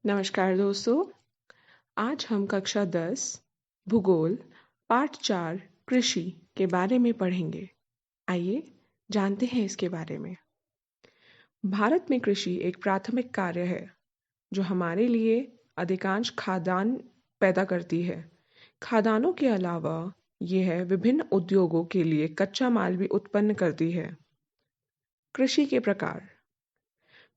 नमस्कार दोस्तों। आज हम कक्षा 10 भूगोल पाठ 4 कृषि के बारे में पढ़ेंगे। आइए जानते हैं इसके बारे में। भारत में कृषि एक प्राथमिक कार्य है जो हमारे लिए अधिकांश खाद्यान्न पैदा करती है। खाद्यान्नों के अलावा यह विभिन्न उद्योगों के लिए कच्चा माल भी उत्पन्न करती है। कृषि के प्रकार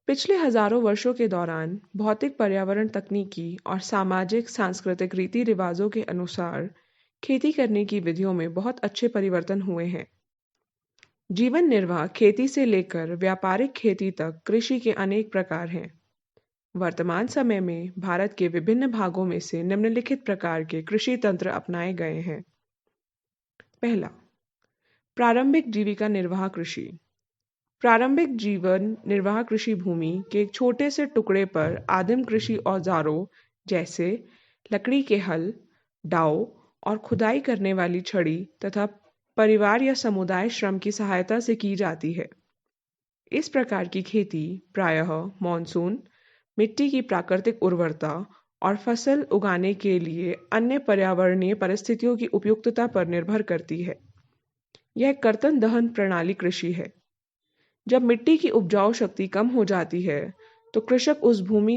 पिछले हजारों वर्षों के दौरान भौतिक पर्यावरण तकनीकी और सामाजिक सांस्कृतिक रीति रिवाजों के अनुसार खेती करने की विधियों में बहुत अच्छे परिवर्तन हुए हैं। जीवन निर्वाह खेती से लेकर व्यापारिक खेती तक कृषि के अनेक प्रकार हैं। वर्तमान समय में भारत के विभिन्न भागों में से निम्नलिखित प्रकार के कृषि तंत्र अपनाए गए हैं। पहला, प्रारंभिक जीविका निर्वाह कृषि। प्रारंभिक जीवन निर्वाह कृषि भूमि के एक छोटे से टुकड़े पर आदिम कृषि औजारों जैसे लकड़ी के हल, दांव और खुदाई करने वाली छड़ी तथा परिवार या समुदाय श्रम की सहायता से की जाती है। इस प्रकार की खेती प्रायः मानसून, मिट्टी की प्राकृतिक उर्वरता और फसल उगाने के लिए अन्य पर्यावरणीय परिस्थितियों की उपयुक्तता पर निर्भर करती है। यह कर्तन दहन प्रणाली कृषि है। जब मिट्टी की उपजाऊ शक्ति कम हो जाती है तो कृषक उस भूमि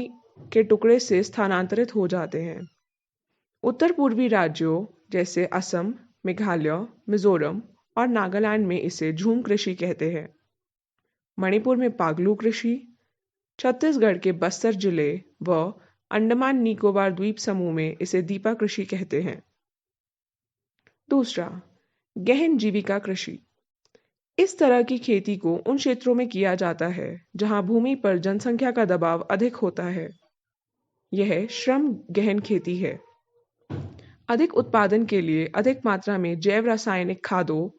के टुकड़े से स्थानांतरित हो जाते हैं। उत्तर पूर्वी राज्यों जैसे असम, मेघालय, मिजोरम और नागालैंड में इसे झूम कृषि कहते हैं। मणिपुर में पागलू कृषि, छत्तीसगढ़ के बस्तर जिले व अंडमान निकोबार द्वीप समूह में इसे दीपा कृषि कहते हैं। दूसरा, गहन जीविका कृषि। इस तरह की खेती को उन क्षेत्रों में किया जाता है जहां भूमि पर जनसंख्या का दबाव अधिक होता है। यह श्रम गहन खेती है। अधिक उत्पादन के लिए अधिक मात्रा में जैव रासायनिक खादों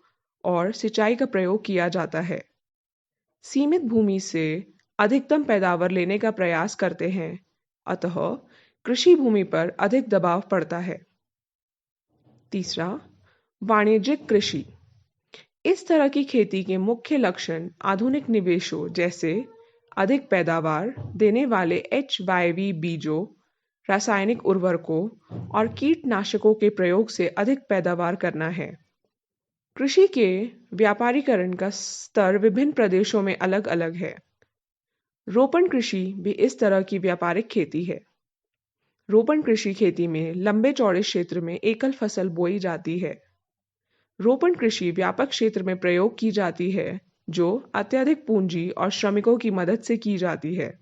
और सिंचाई का प्रयोग किया जाता है। सीमित भूमि से अधिकतम पैदावार लेने का प्रयास करते हैं, अतः कृषि भूमि पर अधिक दबाव पड़ता है। तीसरा, वाणिज्यिक कृषि। इस तरह की खेती के मुख्य लक्षण आधुनिक निवेशों जैसे अधिक पैदावार देने वाले HYV बीजों, रासायनिक उर्वरकों और कीटनाशकों के प्रयोग से अधिक पैदावार करना है। कृषि के व्यापारीकरण का स्तर विभिन्न प्रदेशों में अलग-अलग है। रोपण कृषि भी इस तरह की व्यापारिक खेती है। रोपण कृषि खेती में लंबे चौड़े क्षेत्र में एकल फसल बोई जाती है। रोपण कृषि व्यापक क्षेत्र में प्रयोग की जाती है जो अत्यधिक पूंजी और श्रमिकों की मदद से की जाती है।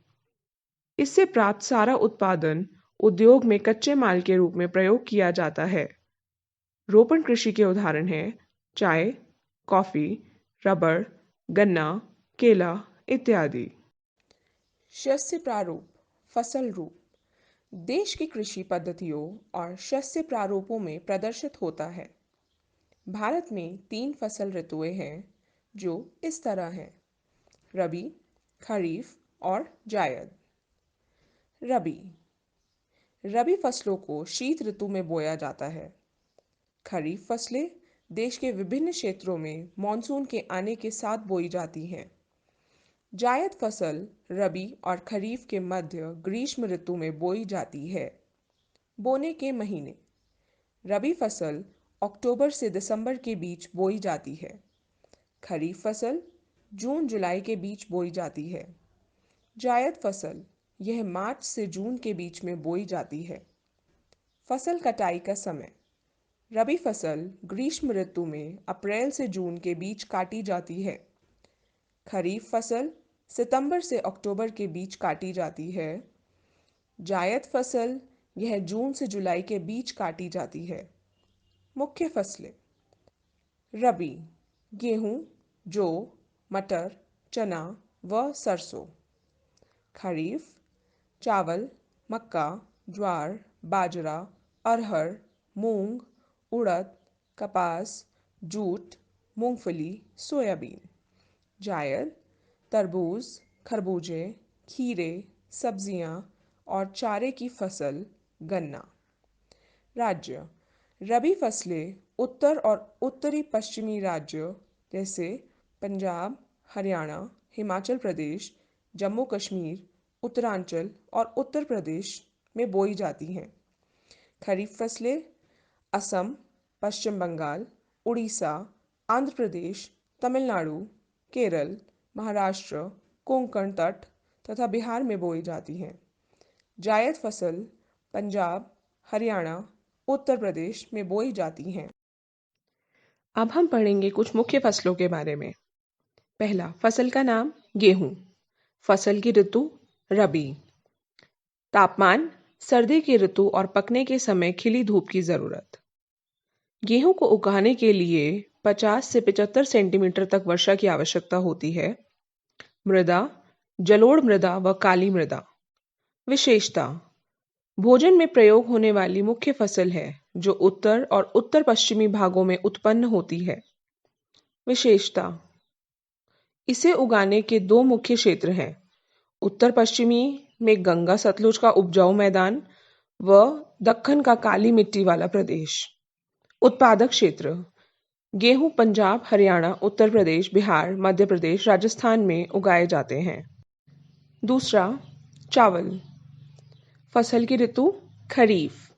इससे प्राप्त सारा उत्पादन उद्योग में कच्चे माल के रूप में प्रयोग किया जाता है। रोपण कृषि के उदाहरण हैं चाय, कॉफी, रबड़, गन्ना, केला इत्यादि। शस्य प्रारूप, फसल रूप देश की कृषि पद्धतियों और शस्य प्रारूपों में प्रदर्शित होता है। भारत में 3 फसल ऋतुएं हैं जो इस तरह हैं: रबी, खरीफ और जायद। रबी रबी फसलों को शीत ऋतु में बोया जाता है। खरीफ फसलें देश के विभिन्न क्षेत्रों में मानसून के आने के साथ बोई जाती हैं। जायद फसल रबी और खरीफ के मध्य ग्रीष्म ऋतु में बोई जाती है। बोने के महीने रबी फसल अक्टूबर से दिसंबर के बीच बोई जाती है। खरीफ फसल जून जुलाई के बीच बोई जाती है। जायद फसल यह मार्च से जून के बीच में बोई जाती है। फसल कटाई का समय रबी फसल ग्रीष्म ऋतु में अप्रैल से जून के बीच काटी जाती है। खरीफ फसल सितंबर से अक्टूबर के बीच काटी जाती है। जायद फसल यह जून से जुलाई के बीच काटी जाती है। मुख्य फसलें रबी गेहूं, जौ, मटर, चना व सरसों। खरीफ चावल, मक्का, ज्वार, बाजरा, अरहर, मूंग, उड़द, कपास, जूट, मूंगफली, सोयाबीन। जायद तरबूज, खरबूजे, खीरे, सब्जियां और चारे की फसल, गन्ना। राज्य रबी फसलें उत्तर और उत्तरी पश्चिमी राज्य जैसे पंजाब, हरियाणा, हिमाचल प्रदेश, जम्मू कश्मीर, उत्तरांचल और उत्तर प्रदेश में बोई जाती हैं। खरीफ फसलें असम, पश्चिम बंगाल, उड़ीसा, आंध्र प्रदेश, तमिलनाडु, केरल, महाराष्ट्र, कोंकण तट तथा बिहार में बोई जाती हैं। जायद फसल पंजाब, हरियाणा, उत्तर प्रदेश में बोई जाती हैं। अब हम पढ़ेंगे कुछ मुख्य फसलों के बारे में। पहला, फसल का नाम गेहूं। फसल की ऋतु रबी। तापमान सर्दी की ऋतु और पकने के समय खिली धूप की जरूरत। गेहूं को उगाने के लिए 50 से 75 सेंटीमीटर तक वर्षा की आवश्यकता होती है। मृदा जलोढ़ मृदा व काली मृदा। विशेषता भोजन में प्रयोग होने वाली मुख्य फसल है जो उत्तर और उत्तर पश्चिमी भागों में उत्पन्न होती है। विशेषता इसे उगाने के दो मुख्य क्षेत्र हैं। उत्तर पश्चिमी में गंगा सतलुज का उपजाऊ मैदान व दक्कन का काली मिट्टी वाला प्रदेश। उत्पादक क्षेत्र गेहूं पंजाब, हरियाणा, उत्तर प्रदेश, बिहार, मध्य प्रदेश, राजस्थान में उगाए जाते हैं। दूसरा, चावल। फसल की ऋतु खरीफ।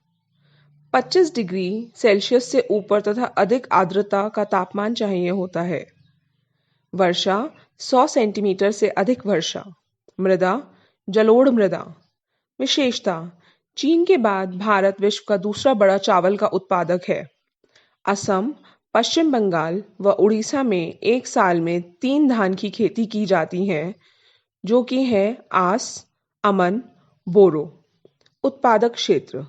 25 डिग्री सेल्सियस से ऊपर तथा अधिक आर्द्रता का तापमान चाहिए होता है। वर्षा 100 सेंटीमीटर से अधिक वर्षा। मृदा जलोढ़ मृदा। विशेषता चीन के बाद भारत विश्व का दूसरा बड़ा चावल का उत्पादक है। असम, पश्चिम बंगाल व उड़ीसा में एक साल में 3 धान की खेती की जाती है जो कि है आस, अमन, बोरो। उत्पादक क्षेत्र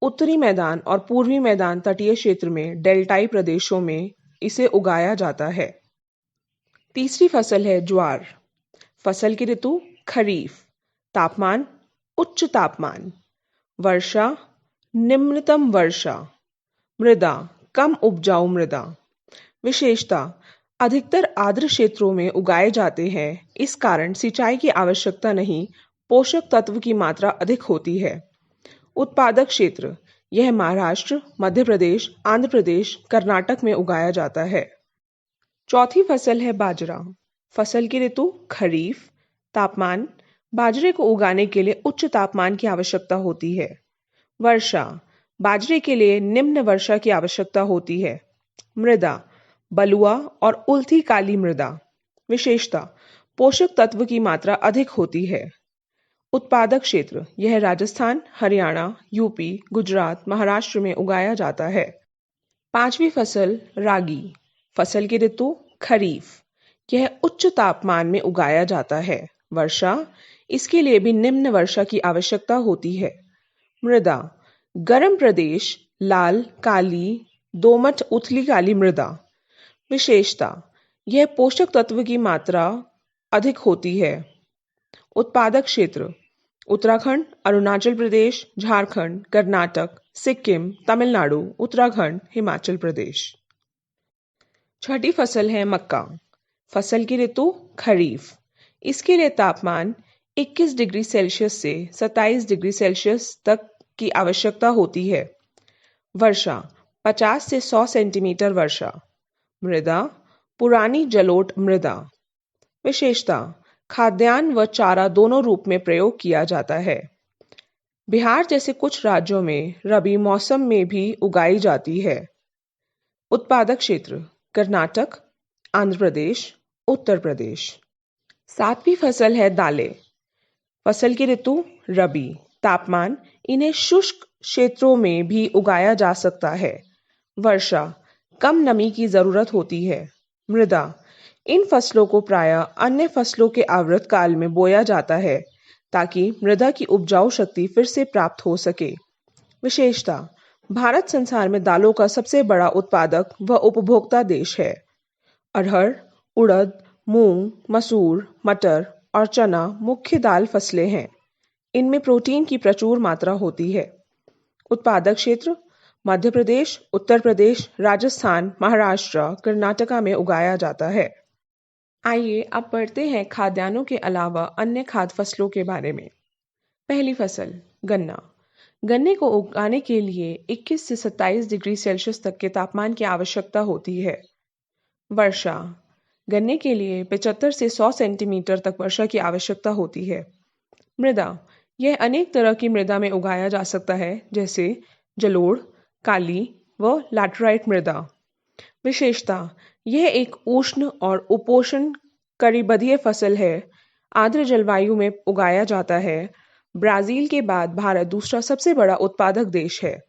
उत्तरी मैदान और पूर्वी मैदान तटीय क्षेत्र में डेल्टाई प्रदेशों में इसे उगाया जाता है। तीसरी फसल है ज्वार। फसल की ऋतु खरीफ। तापमान उच्च तापमान। वर्षा निम्नतम वर्षा। मृदा कम उपजाऊ मृदा। विशेषता अधिकतर आर्द्र क्षेत्रों में उगाए जाते हैं, इस कारण सिंचाई की आवश्यकता नहीं, पोषक तत्व की मात्रा अधिक होती है। उत्पादक क्षेत्र यह महाराष्ट्र, मध्य प्रदेश, आंध्र प्रदेश, कर्नाटक में उगाया जाता है। चौथी फसल है बाजरा। फसल की ऋतु खरीफ। तापमान बाजरे को उगाने के लिए उच्च तापमान की आवश्यकता होती है। वर्षा बाजरे के लिए निम्न वर्षा की आवश्यकता होती है। मृदा बलुआ और उल्थी काली मृदा। विशेषता पोषक तत्व की मात्रा अधिक होती है। उत्पादक क्षेत्र यह राजस्थान, हरियाणा, यूपी, गुजरात, महाराष्ट्र में उगाया जाता है। पांचवी फसल रागी। फसल की ऋतु खरीफ। यह उच्च तापमान में उगाया जाता है। वर्षा इसके लिए भी निम्न वर्षा की आवश्यकता होती है। मृदा गर्म प्रदेश, लाल, काली, दोमट, उथली काली मृदा। विशेषता यह पोषक तत्व की मात्रा अधिक होती है। उत्पादक क्षेत्र उत्तराखंड, अरुणाचल प्रदेश, झारखंड, कर्नाटक, सिक्किम, तमिलनाडु, उत्तराखंड, हिमाचल प्रदेश। छठी फसल है मक्का। फसल की ऋतु खरीफ। इसके लिए तापमान 21 डिग्री सेल्सियस से 27 डिग्री सेल्सियस तक की आवश्यकता होती है। वर्षा 50 से 100 सेंटीमीटर वर्षा। मृदा पुरानी जलोढ़ मृदा। विशेषता खाद्यान्न व चारा दोनों रूप में प्रयोग किया जाता है। बिहार जैसे कुछ राज्यों में रबी मौसम में भी उगाई जाती है। उत्पादक क्षेत्र कर्नाटक, आंध्र प्रदेश, उत्तर प्रदेश। सातवीं फसल है दालें। फसल की ऋतु रबी। तापमान इन्हें शुष्क क्षेत्रों में भी उगाया जा सकता है। वर्षा कम नमी की जरूरत होती है। मृदा इन फसलों को प्रायः अन्य फसलों के आवृत काल में बोया जाता है ताकि मृदा की उपजाऊ शक्ति फिर से प्राप्त हो सके। विशेषता भारत संसार में दालों का सबसे बड़ा उत्पादक व उपभोक्ता देश है। अरहर, उड़द, मूंग, मसूर, मटर और चना मुख्य दाल फसलें हैं। इनमें प्रोटीन की प्रचुर मात्रा होती है। उत्पादक क्षेत्र मध्य प्रदेश, उत्तर प्रदेश, राजस्थान, महाराष्ट्र, कर्नाटका में उगाया जाता है। आइए अब पढ़ते हैं खाद्यान्नों के अलावा अन्य खाद्य फसलों के बारे में। पहली फसल गन्ना। गन्ने को उगाने के लिए 21 से 27 डिग्री सेल्सियस तक के तापमान की आवश्यकता होती है। वर्षा गन्ने के लिए 75 से 100 सेंटीमीटर तक वर्षा की आवश्यकता होती है। मृदा यह अनेक तरह की मृदा में उगाया जा सकता है, जैसे जलोढ़, काली व लैटराइट मृदा। विशेषता यह एक उष्ण और उपोष्ण कटिबंधीय फसल है। आर्द्र जलवायु में उगाया जाता है। ब्राजील के बाद भारत दूसरा सबसे बड़ा उत्पादक देश है।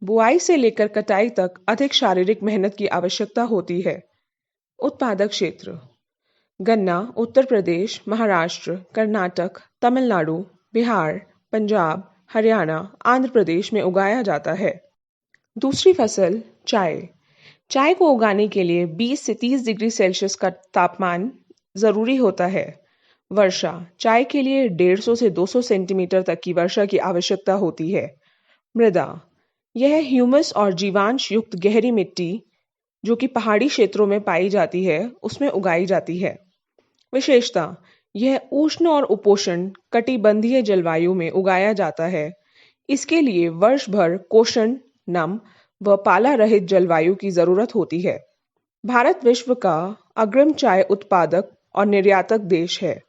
बुआई से लेकर कटाई तक अधिक शारीरिक मेहनत की आवश्यकता होती है। उत्पादक क्षेत्र गन्ना उत्तर प्रदेश, महाराष्ट्र, कर्नाटक, तमिलनाडु, बिहार, पंजाब, हरियाणा, आंध्र प्रदेश में उगाया जाता है। दूसरी फसल चाय। चाय को उगाने के लिए 20 से 30 डिग्री सेल्सियस का तापमान जरूरी होता है। वर्षा चाय के लिए 150 से 200 सेंटीमीटर तक की वर्षा की आवश्यकता होती है। मृदा यह ह्यूमस और जीवांश युक्त गहरी मिट्टी जो कि पहाड़ी क्षेत्रों में पाई जाती है, उसमें उगाई जाती है। विशेषता यह उष्ण और उपोष्ण कटिबंधीय जलवायु में उगाया जाता है। इसके लिए वर्ष भर कोषण, नम व पाला रहित जलवायु की जरूरत होती है। भारत विश्व का अग्रणी चाय उत्पादक और निर्यातक देश है।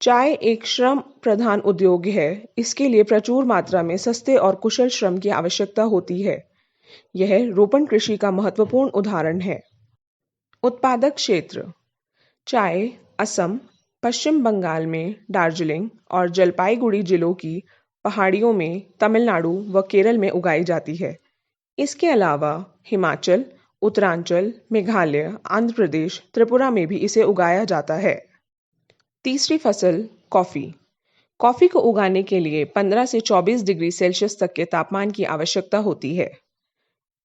चाय एक श्रम प्रधान उद्योग है। इसके लिए प्रचुर मात्रा में सस्ते और कुशल श्रम की आवश्यकता होती है। यह रोपण कृषि का महत्वपूर्ण उदाहरण है। उत्पादक क्षेत्र चाय असम, पश्चिम बंगाल में दार्जिलिंग और जलपाईगुड़ी जिलों की पहाड़ियों में, तमिलनाडु व केरल में उगाई जाती है। इसके अलावा हिमाचल, उत्तरांचल, मेघालय, आंध्र प्रदेश, त्रिपुरा में भी इसे उगाया जाता है। तीसरी फसल कॉफी। कॉफी को उगाने के लिए 15 से 24 डिग्री सेल्सियस तक के तापमान की आवश्यकता होती है।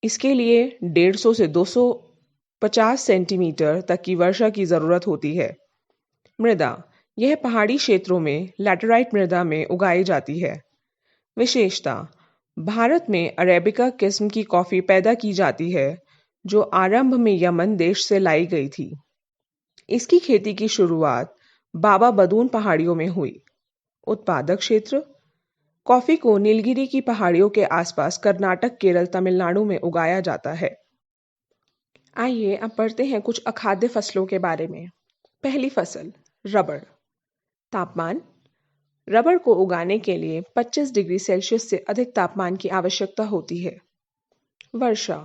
इसके लिए 150 से 250 सेंटीमीटर तक की वर्षा की जरूरत होती है। मृदा यह पहाड़ी क्षेत्रों में लैटेराइट मृदा में उगाई जाती है। विशेषता भारत में अरेबिका किस्म की कॉफी पैदा की जाती है, जो आरंभ में यमन देश से लाई गई थी। इसकी खेती की शुरुआत बाबा बदून पहाड़ियों में हुई। उत्पादक क्षेत्र कॉफी को नीलगिरी की पहाड़ियों के आसपास कर्नाटक, केरल, तमिलनाडु में उगाया जाता है। आइए अब पढ़ते हैं कुछ अखाद्य फसलों के बारे में। पहली फसल रबड़। तापमान रबड़ को उगाने के लिए 25 डिग्री सेल्सियस से अधिक तापमान की आवश्यकता होती है। वर्षा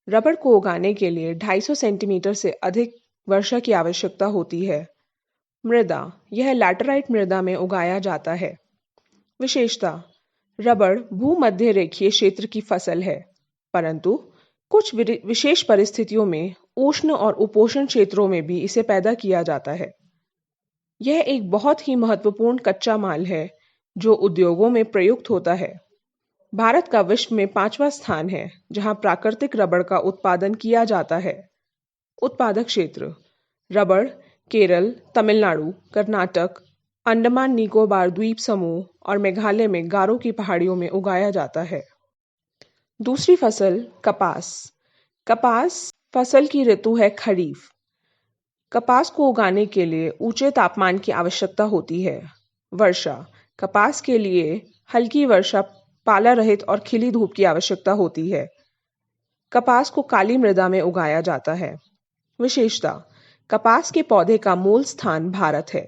रबड़ को उगाने के लिए 250 सेंटीमीटर से अधिक वर्षा की आवश्यकता होती है। मृदा यह लैटेराइट मृदा में उगाया जाता है। विशेषता रबड़ भूमध्य रेखीय क्षेत्र की फसल है, परंतु कुछ विशेष परिस्थितियों में उष्ण और उपोष्ण क्षेत्रों में भी इसे पैदा किया जाता है। यह एक बहुत ही महत्वपूर्ण कच्चा माल है जो उद्योगों में प्रयुक्त होता है। भारत का विश्व में 5वां स्थान है जहां प्राकृतिक रबड़ का उत्पादन किया जाता है। उत्पादक क्षेत्र रबड़ केरल, तमिलनाडु, कर्नाटक, अंडमान निकोबार द्वीप समूह और मेघालय में गारो की पहाड़ियों में उगाया जाता है। दूसरी फसल कपास। कपास फसल की ऋतु है खरीफ। कपास को उगाने के लिए ऊंचे तापमान की आवश्यकता होती है। वर्षा कपास के लिए हल्की वर्षा, पाला रहित और खिली धूप की आवश्यकता होती है। कपास को काली मृदा में उगाया जाता है। विशेषता कपास के पौधे का मूल स्थान भारत है।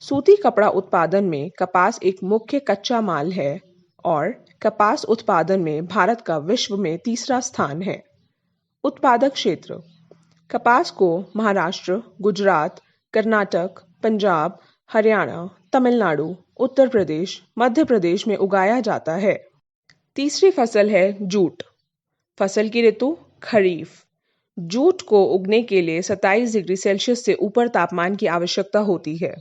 सूती कपड़ा उत्पादन में कपास एक मुख्य कच्चा माल है और कपास उत्पादन में भारत का विश्व में 3रा स्थान है। उत्पादक क्षेत्र कपास को महाराष्ट्र, गुजरात, कर्नाटक, पंजाब, हरियाणा, तमिलनाडु, उत्तर प्रदेश, मध्य प्रदेश में उगाया जाता है। तीसरी फसल है जूट। फसल की ऋतु खरीफ। जूट को उगने के लिए 27 डिग्री सेल्सियस से ऊपर तापमान की आवश्यकता होती है।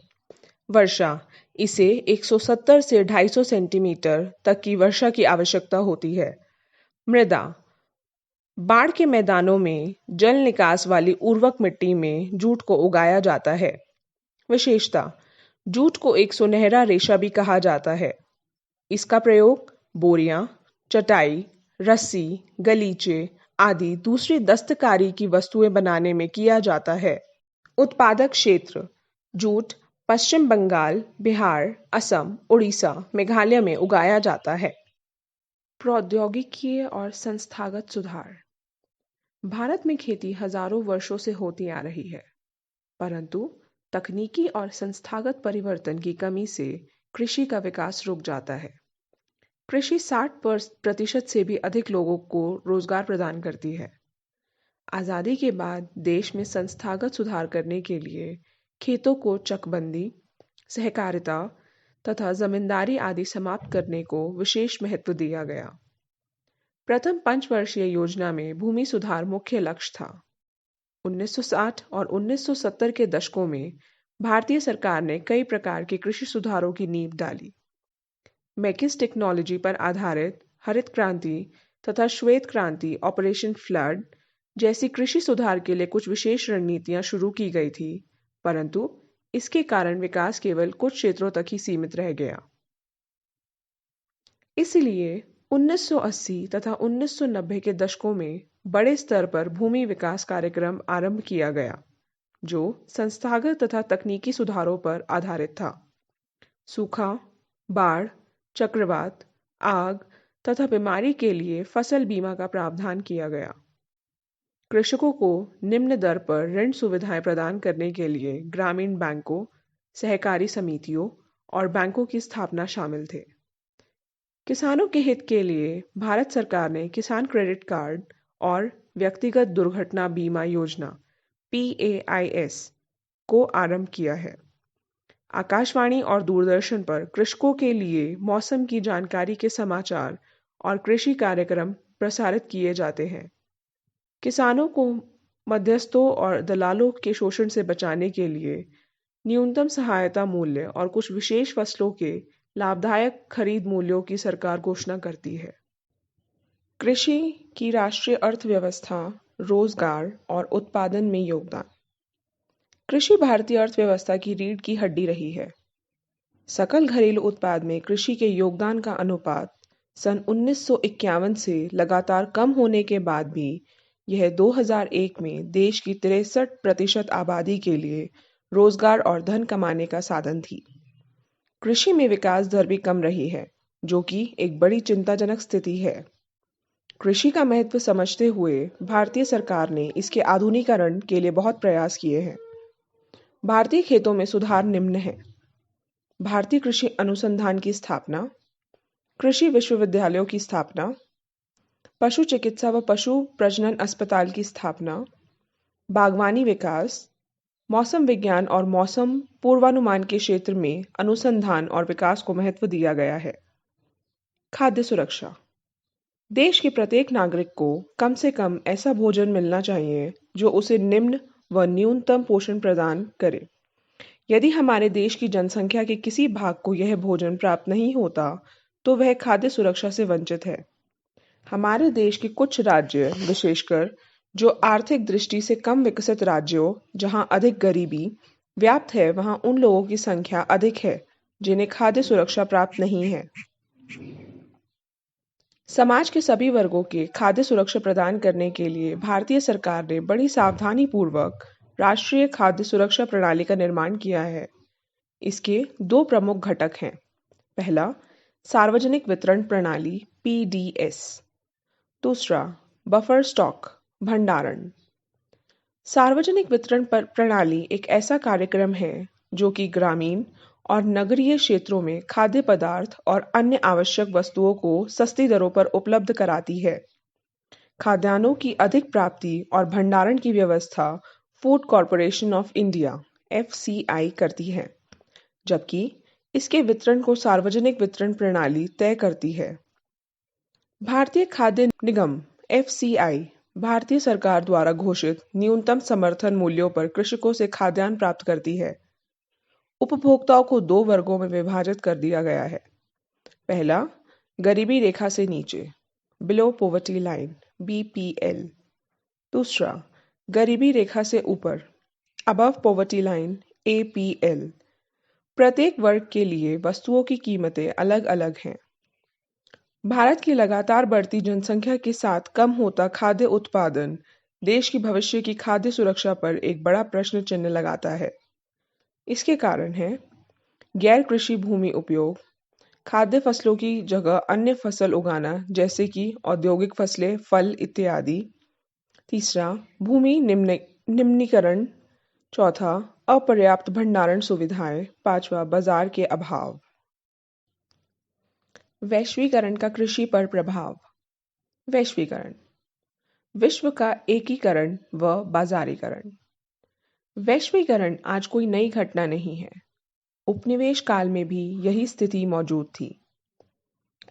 वर्षा इसे 170 से 250 सेंटीमीटर तक की वर्षा की आवश्यकता होती है। मृदा बाढ़ के मैदानों में जल निकास वाली उर्वरक मिट्टी में जूट को उगाया जाता है। विशेषता जूट को एक सुनहरा रेशा भी कहा जाता है। इसका प्रयोग बोरियां, चटाई, रस्सी, गलीचे आदि दूसरी दस्तकारी की वस्तुएं बनाने में किया जाता है। उत्पादक क्षेत्र जूट पश्चिम बंगाल, बिहार, असम, उड़ीसा, मेघालय में उगाया जाता है। प्रौद्योगिकी और संस्थागत सुधार। भारत में खेती हजारों वर्षों से होती आ रही है, परंतु तकनीकी और संस्थागत परिवर्तन की कमी से कृषि का विकास रुक जाता है। कृषि 60% से भी अधिक लोगों को रोजगार प्रदान करती है। आज़ादी के बाद देश में संस्थागत सुधार करने के लिए खेतों को चकबंदी, सहकारिता तथा जमींदारी आदि समाप्त करने को विशेष महत्व दिया गया। प्रथम पंचवर्षीय योजना में भूमि सुधार मुख्य लक्ष्य था। 1960 और 1970 के दशकों में भारतीय सरकार ने कई प्रकार के कृषि सुधारों की नींव डाली। मैकिस टेक्नोलॉजी पर आधारित हरित क्रांति तथा श्वेत क्रांति, ऑपरेशन फ्लड जैसी कृषि सुधार के लिए कुछ विशेष रणनीतियां शुरू की गई थी, परंतु इसके कारण विकास केवल कुछ क्षेत्रों तक ही सीमित रह गया। इसलिए 1980 तथा 1990 के दशकों में बड़े स्तर पर भूमि विकास कार्यक्रम आरंभ किया गया, जो संस्थागत तथा तकनीकी सुधारों पर आधारित था। सूखा, बाढ़, चक्रवात, आग तथा बीमारी के लिए फसल बीमा का प्रावधान किया गया। कृषकों को निम्न दर पर ऋण सुविधाएं प्रदान करने के लिए ग्रामीण बैंकों, सहकारी समितियों और बैंकों की स्थापना शामिल थे। किसानों के हित के लिए भारत सरकार ने किसान क्रेडिट कार्ड और व्यक्तिगत दुर्घटना बीमा योजना PAIS को आरंभ किया है। आकाशवाणी और दूरदर्शन पर कृषकों के लिए मौसम की जानकारी के समाचार और कृषि कार्यक्रम प्रसारित किए जाते हैं। किसानों को मध्यस्थों और दलालों के शोषण से बचाने के लिए न्यूनतम सहायता मूल्य और कुछ विशेष फसलों के लाभदायक खरीद मूल्यों की सरकार घोषणा करती है। कृषि की राष्ट्रीय अर्थव्यवस्था, रोजगार और उत्पादन में योगदान। कृषि भारतीय अर्थव्यवस्था की रीढ़ की हड्डी रही है। सकल घरेलू उत्पाद में कृषि के योगदान का अनुपात सन 1951 से लगातार कम होने के बाद भी यह 2001 में देश की 63% आबादी के लिए रोजगार और धन कमाने का साधन थी। कृषि में विकास दर भी कम रही है, जो कि एक बड़ी चिंताजनक स्थिति है। कृषि का महत्व समझते हुए भारतीय सरकार ने इसके आधुनिकीकरण के लिए बहुत प्रयास किए हैं। भारतीय खेतों में सुधार निम्न है: भारतीय कृषि अनुसंधान की स्थापना, कृषि विश्वविद्यालयों की स्थापना, पशु चिकित्सा व पशु प्रजनन अस्पताल की स्थापना, बागवानी विकास, मौसम विज्ञान और मौसम पूर्वानुमान के क्षेत्र में अनुसंधान और विकास को महत्व दिया गया है। खाद्य सुरक्षा। देश के प्रत्येक नागरिक को कम से कम ऐसा भोजन मिलना चाहिए जो उसे निम्न व न्यूनतम पोषण प्रदान करे। यदि हमारे देश की जनसंख्या के किसी भाग को यह भोजन प्राप्त नहीं होता, तो वह खाद्य सुरक्षा से वंचित है। हमारे देश के कुछ राज्य, विशेषकर जो आर्थिक दृष्टि से कम विकसित राज्यों, जहां अधिक गरीबी व्याप्त है, वहां उन लोगों की संख्या अधिक है जिन्हें खाद्य सुरक्षा प्राप्त नहीं है। समाज के सभी वर्गों के खाद्य सुरक्षा प्रदान करने के लिए भारतीय सरकार ने बड़ी सावधानी पूर्वक राष्ट्रीय खाद्य सुरक्षा प्रणाली का निर्माण किया है। इसके दो प्रमुख घटक हैं। पहला, सार्वजनिक वितरण प्रणाली PDS। दूसरा, बफर स्टॉक भंडारण। सार्वजनिक वितरण प्रणाली एक ऐसा कार्यक्रम है जो कि ग्रामीण और नगरीय क्षेत्रों में खाद्य पदार्थ और अन्य आवश्यक वस्तुओं को सस्ती दरों पर उपलब्ध कराती है। खाद्यान्नों की अधिक प्राप्ति और भंडारण की व्यवस्था food corporation of India FCI करती है, जबकि इसके वितरण को सार्वजनिक वितरण प्रणाली तय करती है। भारतीय खाद्य निगम FCI भारतीय सरकार द्वारा घोषित न्यूनतम समर्थन मूल्यों पर कृषकों से खाद्यान्न प्राप्त करती है। उपभोक्ताओं को दो वर्गों में विभाजित कर दिया गया है। पहला, गरीबी रेखा से नीचे, बिलो पॉवर्टी लाइन BPL। दूसरा, गरीबी रेखा से ऊपर, अबव पॉवर्टी लाइन APL। प्रत्येक वर्ग के लिए वस्तुओं की कीमतें अलग अलग हैं। भारत की लगातार बढ़ती जनसंख्या के साथ कम होता खाद्य उत्पादन देश की भविष्य की खाद्य सुरक्षा पर एक बड़ा प्रश्न चिन्ह लगाता है। इसके कारण है गैर कृषि भूमि उपयोग, खाद्य फसलों की जगह अन्य फसल उगाना जैसे कि औद्योगिक फसलें, फल इत्यादि। तीसरा, भूमि निम्नीकरण। चौथा, अपर्याप्त भंडारण सुविधाएं। पांचवा, बाजार के अभाव। वैश्वीकरण का कृषि पर प्रभाव। वैश्वीकरण, विश्व का एकीकरण व बाजारीकरण। वैश्वीकरण आज कोई नई घटना नहीं है। उपनिवेश काल में भी यही स्थिति मौजूद थी।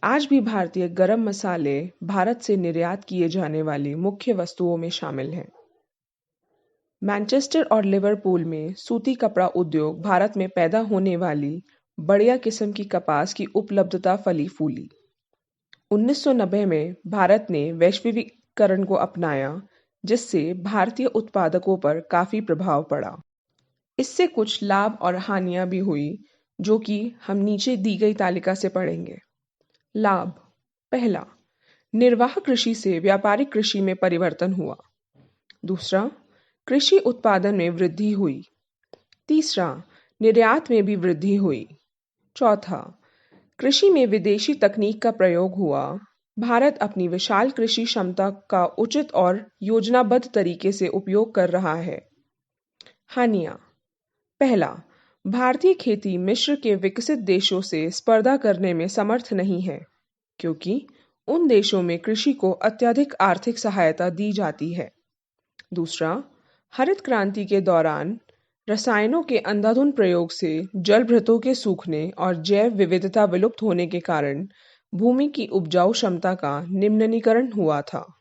आज भी भारतीय गरम मसाले भारत से निर्यात किए जाने वाली मुख्य वस्तुओं में शामिल हैं। मैनचेस्टर और लिवरपूल में सूती कपड़ा उद्योग भारत में पैदा होने वाली बढ़िया किस्म की कपास की उपलब्धता फली फूली। 1990 में भारत ने वैश्वीकरण को अपनाया, जिससे भारतीय उत्पादकों पर काफी प्रभाव पड़ा। इससे कुछ लाभ और हानियां भी हुई, जो कि हम नीचे दी गई तालिका से पढ़ेंगे। लाभ। पहला, निर्वाह कृषि से व्यापारिक कृषि में परिवर्तन हुआ। दूसरा, कृषि उत्पादन में वृद्धि हुई। तीसरा, निर्यात में भी वृद्धि हुई। चौथा, कृषि में विदेशी तकनीक का प्रयोग हुआ। भारत अपनी विशाल कृषि क्षमता का उचित और योजनाबद्ध तरीके से उपयोग कर रहा है। हानियां। पहला, भारतीय खेती मिस्र के विकसित देशों से स्पर्धा करने में समर्थ नहीं है, क्योंकि उन देशों में कृषि को अत्यधिक आर्थिक सहायता दी जाती है। दूसरा, हरित क्रांति के दौरान रसायनों के अंधाधुंध प्रयोग से जलभृतों के सूखने और जैव विविधता विलुप्त होने के कारण भूमि की उपजाऊ क्षमता का निम्ननीकरण हुआ था।